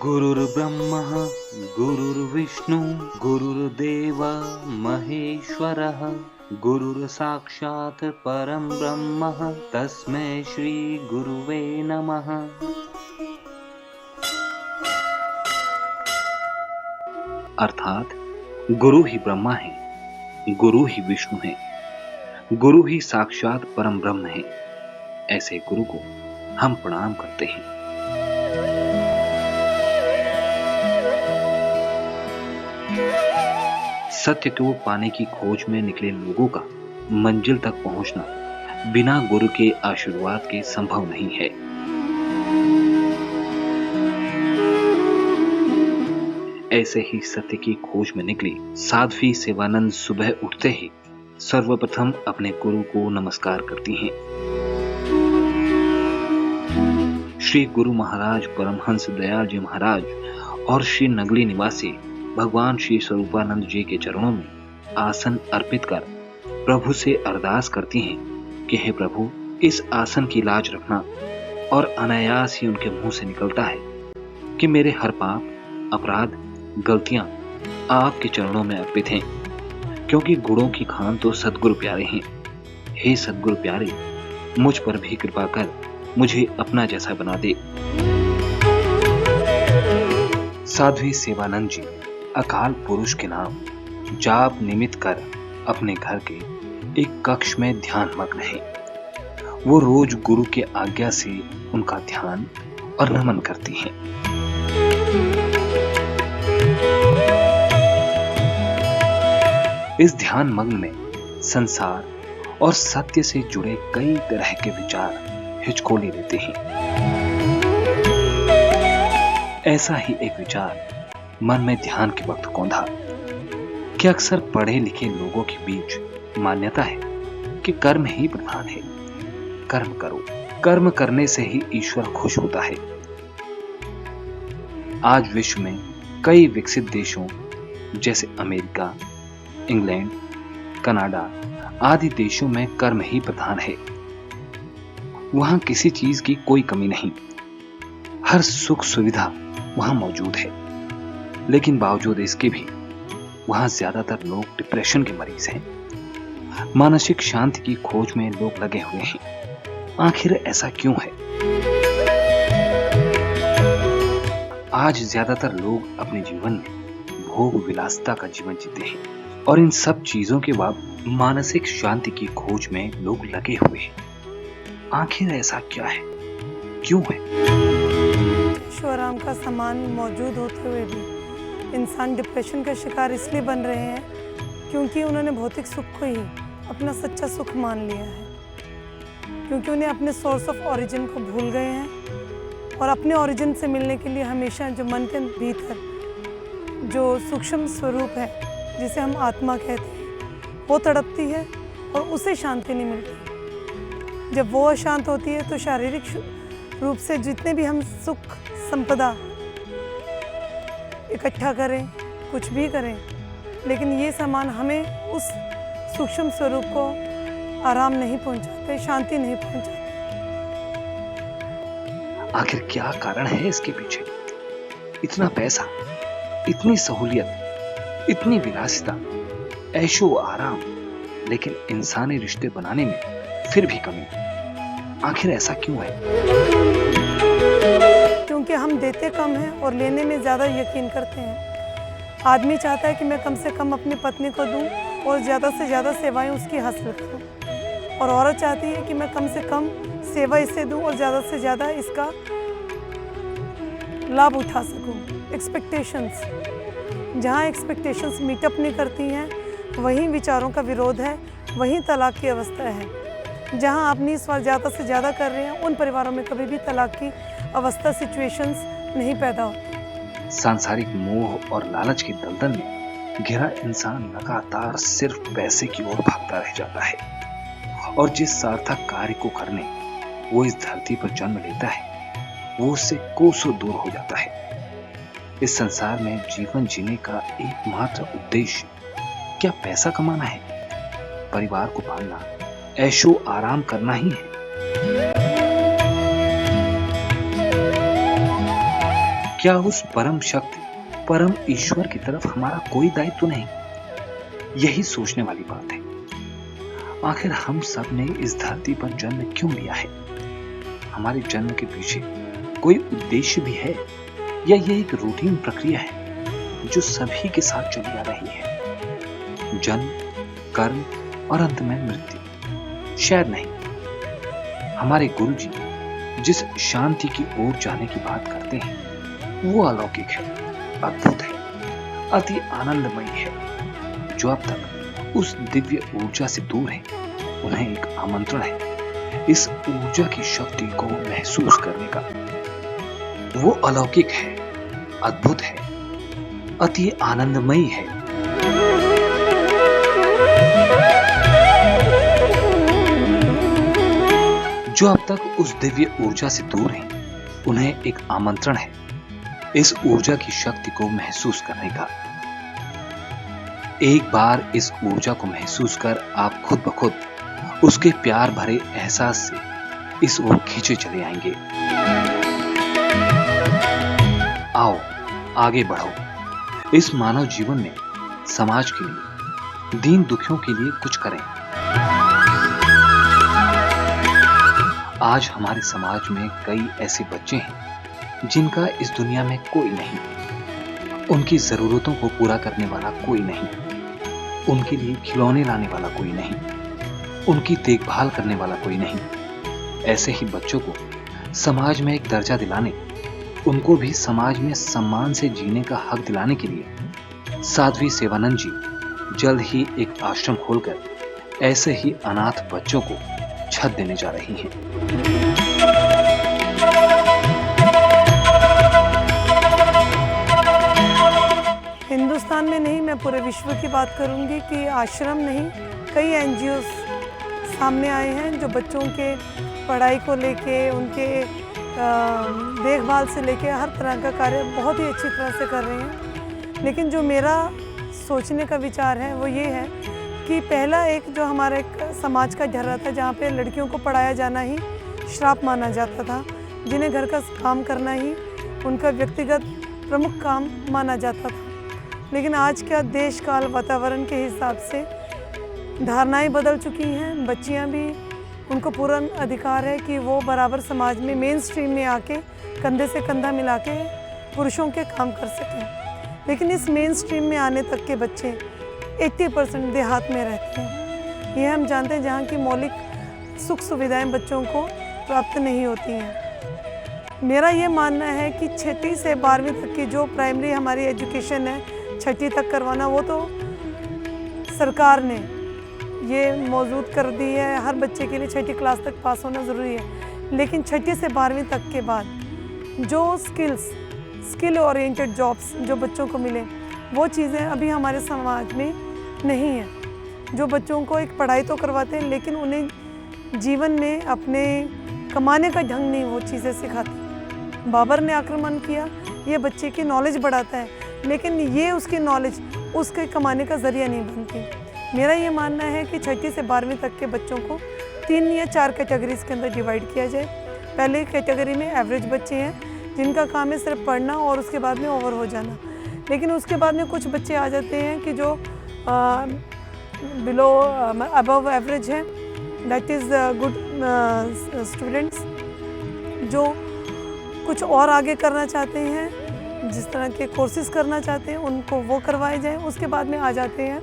गुरुर्ब्रह्मा गुरुर्विष्णु गुरुर्देव महेश्वरः गुरुर्साक्षात् परं ब्रह्म तस्मै श्री गुरुवे नमः। अर्थात गुरु ही ब्रह्मा है, गुरु ही विष्णु है, गुरु ही साक्षात परम ब्रह्म है। ऐसे गुरु को हम प्रणाम करते हैं। सत्य को पाने की खोज में निकले लोगों का मंजिल तक पहुंचना बिना गुरु के आशीर्वाद के संभव नहीं है। ऐसे ही सत्य की खोज में निकली साध्वी सेवानंद सुबह उठते ही सर्वप्रथम अपने गुरु को नमस्कार करती हैं। श्री गुरु महाराज परमहंस दयाल जी महाराज और श्री नगली निवासी भगवान श्री स्वरूपानंद जी के चरणों में आसन अर्पित कर प्रभु से अरदास करती हैं कि हे प्रभु, इस आसन की लाज रखना। और अनायास ही उनके मुंह से निकलता है कि मेरे हर पाप, अपराध, गलतियां आपके चरणों में अर्पित हैं, क्योंकि गुणों की खान तो सद्गुरु प्यारे हैं। हे सद्गुरु प्यारे, मुझ पर भी कृपा कर मुझे अपना जैसा बना दे। साध्वी सेवानंद जी अकाल पुरुष के नाम जाप निमित्त कर अपने घर के एक कक्ष में ध्यान मग्न है। वो रोज गुरु के आज्ञा से उनका ध्यान और नमन करती हैं। इस ध्यान मग्न में संसार और सत्य से जुड़े कई तरह के विचार हिचकोले देते हैं। ऐसा ही एक विचार मन में ध्यान के वक्त कौंधा कि अक्सर पढ़े लिखे लोगों के बीच मान्यता है कि कर्म ही प्रधान है। कर्म करो, कर्म करने से ही ईश्वर खुश होता है। आज विश्व में कई विकसित देशों जैसे अमेरिका, इंग्लैंड, कनाडा आदि देशों में कर्म ही प्रधान है। वहां किसी चीज की कोई कमी नहीं, हर सुख सुविधा वहां मौजूद है। लेकिन बावजूद इसके भी वहां ज्यादातर लोग डिप्रेशन के मरीज हैं। मानसिक शांति की खोज में लोग लगे हुए हैं। आखिर ऐसा क्यों है? आज ज्यादातर लोग अपने जीवन में भोग विलासिता का जीवन जीते हैं और इन सब चीजों के बाद मानसिक शांति की खोज में लोग लगे हुए हैं। आखिर ऐसा क्या है, क्यों है? आराम का सामान मौजूद होते हुए भी इंसान डिप्रेशन का शिकार इसलिए बन रहे हैं क्योंकि उन्होंने भौतिक सुख को ही अपना सच्चा सुख मान लिया है, क्योंकि उन्हें अपने सोर्स ऑफ ओरिजिन को भूल गए हैं। और अपने ओरिजिन से मिलने के लिए हमेशा जो मन के भीतर जो सूक्ष्म स्वरूप है, जिसे हम आत्मा कहते हैं, वो तड़पती है और उसे शांति नहीं मिलती। जब वो अशांत होती है तो शारीरिक रूप से जितने भी हम सुख संपदा इकट्ठा करें, कुछ भी करें, लेकिन ये सामान हमें उस सूक्ष्म स्वरूप को आराम नहीं पहुंचाते, शांति नहीं पहुंचाते। आखिर क्या कारण है इसके पीछे? इतना पैसा, इतनी सहूलियत, इतनी विलासिता, ऐशो आराम, लेकिन इंसानी रिश्ते बनाने में फिर भी कमी। आखिर ऐसा क्यों है? क्योंकि हम देते कम हैं और लेने में ज़्यादा यकीन करते हैं। आदमी चाहता है कि मैं कम से कम अपनी पत्नी को दूं और ज़्यादा से ज़्यादा सेवाएं उसकी हासिल करूं, और औरत चाहती है कि मैं कम से कम सेवा इसे दूं और ज़्यादा से ज़्यादा इसका लाभ उठा सकूं। एक्सपेक्टेशंस, जहाँ एक्सपेक्टेशंस मीटअप नहीं करती हैं, वहीं विचारों का विरोध है, वहीं तलाक की अवस्था है। जहाँ आप इस बार ज़्यादा से ज़्यादा कर रहे हैं, उन परिवारों में कभी भी तलाक की अवस्था, सिचुएशंस नहीं पैदा होती। सांसारिक मोह और लालच की दलदल में घिरा इंसान लगातार सिर्फ पैसे की ओर भागता रह जाता है, और जिस सार्थक कार्य को करने वो इस धरती पर जन्म लेता है, वो उससे कोसों दूर हो जाता है। इस संसार में जीवन जीने का एकमात्र उद्देश्य क्या पैसा कमाना है, परिवार को पालना, ऐशो आराम करना ही है? क्या उस परम शक्ति, परम ईश्वर की तरफ हमारा कोई दायित्व नहीं? यही सोचने वाली बात है। आखिर हम सब ने इस धरती पर जन्म क्यों लिया है? हमारे जन्म के पीछे कोई उद्देश्य भी है, या ये एक रूटीन प्रक्रिया है जो सभी के साथ चली आ रही है? जन्म, कर्म और अंत में मृत्यु? शायद नहीं। हमारे गुरुजी जिस शांति की ओर जाने की बात करते हैं वो अलौकिक है, अद्भुत है, अति आनंदमयी है। जो अब तक उस दिव्य ऊर्जा से दूर है, उन्हें एक आमंत्रण है इस ऊर्जा की शक्ति को महसूस करने का। वो अलौकिक है, अद्भुत है, अति आनंदमयी है। जो अब तक उस दिव्य ऊर्जा से दूर हैं, उन्हें एक आमंत्रण है इस ऊर्जा की शक्ति को महसूस करने का। एक बार इस ऊर्जा को महसूस कर आप खुद ब खुद उसके प्यार भरे एहसास से इस ओर खींचे चले आएंगे। आओ आगे बढ़ो, इस मानव जीवन में समाज के लिए, दीन दुखियों के लिए कुछ करें। आज हमारे समाज में कई ऐसे बच्चे हैं जिनका इस दुनिया में कोई नहीं, उनकी जरूरतों को पूरा करने वाला कोई नहीं, उनके लिए खिलौने लाने वाला कोई नहीं, उनकी देखभाल करने वाला कोई नहीं। ऐसे ही बच्चों को समाज में एक दर्जा दिलाने, उनको भी समाज में सम्मान से जीने का हक दिलाने के लिए साध्वी सेवानंद जी जल्द ही एक आश्रम खोलकर ऐसे ही अनाथ बच्चों को छत देने जा रही हैं। हिंदुस्तान में नहीं, मैं पूरे विश्व की बात करूंगी कि आश्रम नहीं, कई एनजीओ सामने आए हैं जो बच्चों के पढ़ाई को लेके, उनके देखभाल से लेके हर तरह का कार्य बहुत ही अच्छी तरह से कर रहे हैं। लेकिन जो मेरा सोचने का विचार है वो ये है कि पहला एक जो हमारा एक समाज का ढर्रा था जहाँ पे लड़कियों को पढ़ाया जाना ही श्राप माना जाता था, जिन्हें घर का काम करना ही उनका व्यक्तिगत प्रमुख काम माना जाता था। लेकिन आज का देश काल वातावरण के हिसाब से धारणाएं बदल चुकी हैं। बच्चियां भी, उनको पूरा अधिकार है कि वो बराबर समाज में मेन स्ट्रीम में आके कंधे से कंधा मिला के पुरुषों के काम कर सकें। लेकिन इस मेन स्ट्रीम में आने तक के बच्चे 80% देहात में रहते हैं। ये हम जानते हैं, जहाँ की मौलिक सुख सुविधाएं बच्चों को प्राप्त नहीं होती हैं। मेरा ये मानना है कि 6ठी से 12वीं तक की जो प्राइमरी हमारी एजुकेशन है, 6ठी तक करवाना, वो तो सरकार ने ये मौजूद कर दी है। हर बच्चे के लिए 6ठी क्लास तक पास होना ज़रूरी है। लेकिन 6ठी से 12वीं तक के बाद जो स्किल ओरिएंटेड जॉब्स जो बच्चों को मिले, वो चीज़ें अभी हमारे समाज में नहीं है। जो बच्चों को एक पढ़ाई तो करवाते हैं, लेकिन उन्हें जीवन में अपने कमाने का ढंग नहीं वो चीज़ें सिखाते। बाबर ने आक्रमण किया, ये बच्चे की नॉलेज बढ़ाता है, लेकिन ये उसकी नॉलेज उसके कमाने का ज़रिया नहीं बनती। मेरा ये मानना है कि 6ठी से 12वीं तक के बच्चों को 3 या 4 कैटेगरीज के अंदर डिवाइड किया जाए। पहले कैटेगरी में एवरेज बच्चे हैं जिनका काम है सिर्फ पढ़ना और उसके बाद में ओवर हो जाना। लेकिन उसके बाद में कुछ बच्चे आ जाते हैं कि जो बिलो अबव एवरेज है, दैट इज़ गुड स्टूडेंट्स, जो कुछ और आगे करना चाहते हैं, जिस तरह के कोर्सेज करना चाहते हैं उनको वो करवाए जाएं। उसके बाद में आ जाते हैं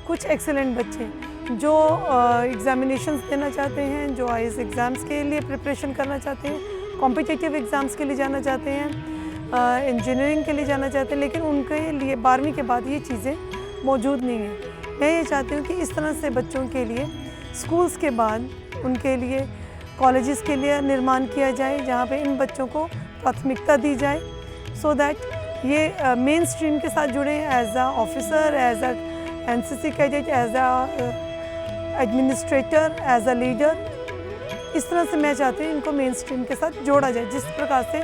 कुछ एक्सेलेंट बच्चे जो एग्ज़ामिनेशंस देना चाहते हैं, जो आईएएस एग्ज़ाम्स के लिए प्रिपरेशन करना चाहते हैं, कॉम्पिटिटिव एग्ज़ाम्स के लिए जाना चाहते हैं, इंजीनियरिंग के लिए जाना चाहते हैं। लेकिन उनके लिए 12वीं के बाद ये चीज़ें मौजूद नहीं हैं। मैं ये चाहती हूँ कि इस तरह से बच्चों के लिए स्कूल्स के बाद उनके लिए कॉलेजेस के लिए निर्माण किया जाए, जहाँ पे इन बच्चों को प्राथमिकता दी जाए, सो दैट ये मेन स्ट्रीम के साथ जुड़े as a officer, as a NCC cadet, as a administrator, as a leader. इस तरह से मैं चाहती हूँ इनको मेन स्ट्रीम के साथ जोड़ा जाए। जिस प्रकार से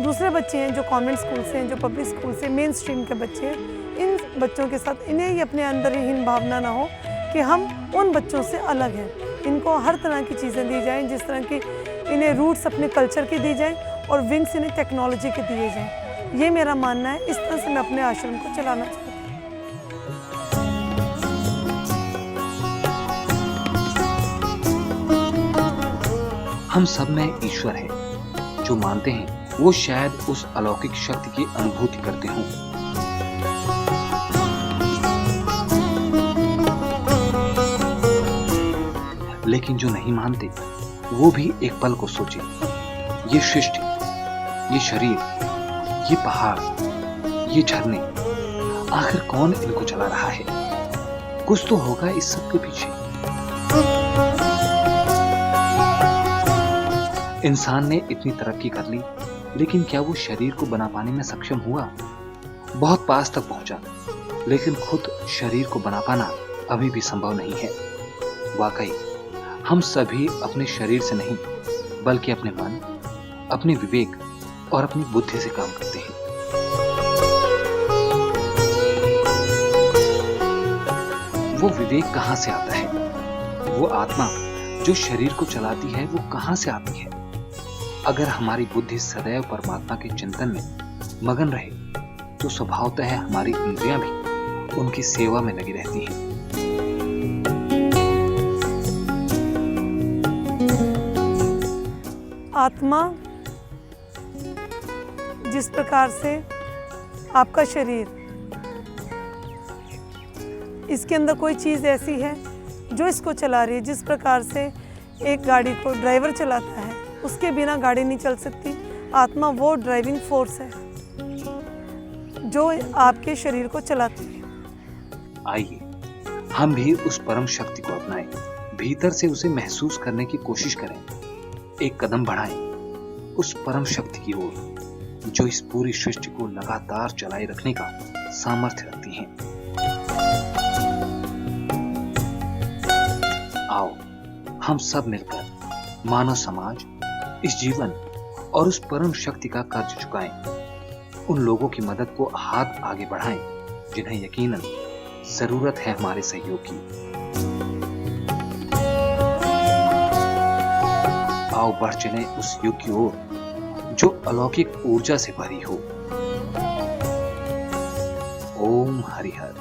दूसरे बच्चे हैं जो कॉन्वेंट स्कूल से हैं, जो पब्लिक स्कूल से, मेन स्ट्रीम के बच्चे हैं, इन बच्चों के साथ इन्हें ही अपने अंदर ही हीन भावना ना हो कि हम उन बच्चों से अलग हैं। इनको हर तरह की चीज़ें दी जाएं, जिस तरह की इन्हें रूट्स अपने कल्चर की दी जाएं और विंग्स इन्हें टेक्नोलॉजी के दिए जाएं। ये मेरा मानना है। इस तरह से मैं अपने आश्रम को चलाना चाहती हूँ। हम सब में ईश्वर है। जो मानते हैं वो शायद उस अलौकिक शक्ति की अनुभूति करते हों। लेकिन जो नहीं मानते वो भी एक पल को सोचे, ये सृष्टि, ये शरीर, ये पहाड़, ये झरने, आखिर कौन इनको चला रहा है? कुछ तो होगा इस सब के पीछे। इंसान ने इतनी तरक्की कर ली, लेकिन क्या वो शरीर को बना पाने में सक्षम हुआ? बहुत पास तक पहुंचा, लेकिन खुद शरीर को बना पाना अभी भी संभव नहीं है। वाकई हम सभी अपने शरीर से नहीं, बल्कि अपने मन, अपने विवेक और अपनी बुद्धि से काम करते हैं। वो विवेक कहां से आता है? वो आत्मा जो शरीर को चलाती है, वो कहां से आती है? अगर हमारी बुद्धि सदैव परमात्मा के चिंतन में मगन रहे, तो स्वभावतः हमारी इंद्रियां भी उनकी सेवा में लगी रहती हैं। आत्मा जिस प्रकार से आपका शरीर, इसके अंदर कोई चीज़ ऐसी है जो इसको चला रही है। जिस प्रकार से एक गाड़ी को ड्राइवर चलाता है, उसके बिना गाड़ी नहीं चल सकती। आत्मा वो ड्राइविंग फोर्स है जो आपके शरीर को चलाती है। आइए हम भी उस परम शक्ति को अपनाएं, भीतर से उसे महसूस करने की कोशिश करें, एक कदम बढ़ाएं उस परम शक्ति की ओर जो इस पूरी सृष्टि को लगातार चलाए रखने का सामर्थ्य रखती है। आओ हम सब मिलकर मानव समाज, इस जीवन और उस परम शक्ति का कर्ज चुकाएं। उन लोगों की मदद को हाथ आगे बढ़ाएं जिन्हें यकीनन जरूरत है हमारे सहयोग की। आओ बढ़ चलें उस युग की ओर जो अलौकिक ऊर्जा से भरी हो। ओम हरिहर।